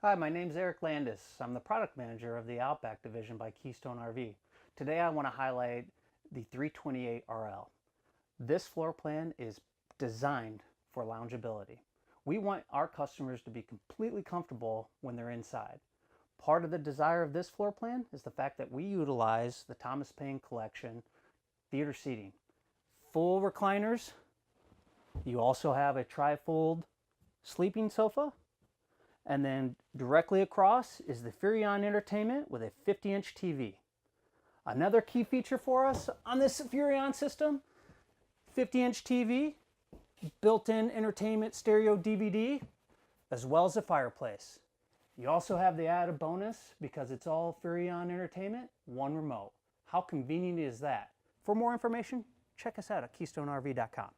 Hi, my name's Eric Landis. I'm the product manager of the Outback division by Keystone RV. Today I want to highlight the 328RL. This floor plan is designed for loungeability. We want our customers to be completely comfortable when they're inside. Part of the desire of this floor plan is the fact that we utilize the Thomas Paine Collection theater seating. Full recliners. You also have a tri-fold sleeping sofa. And then directly across is the Furrion Entertainment with a 50-inch TV. Another key feature for us on this Furrion system, 50-inch TV, built-in entertainment stereo DVD, as well as a fireplace. You also have the added bonus, because it's all Furrion Entertainment, one remote. How convenient is that? For more information, check us out at KeystoneRV.com.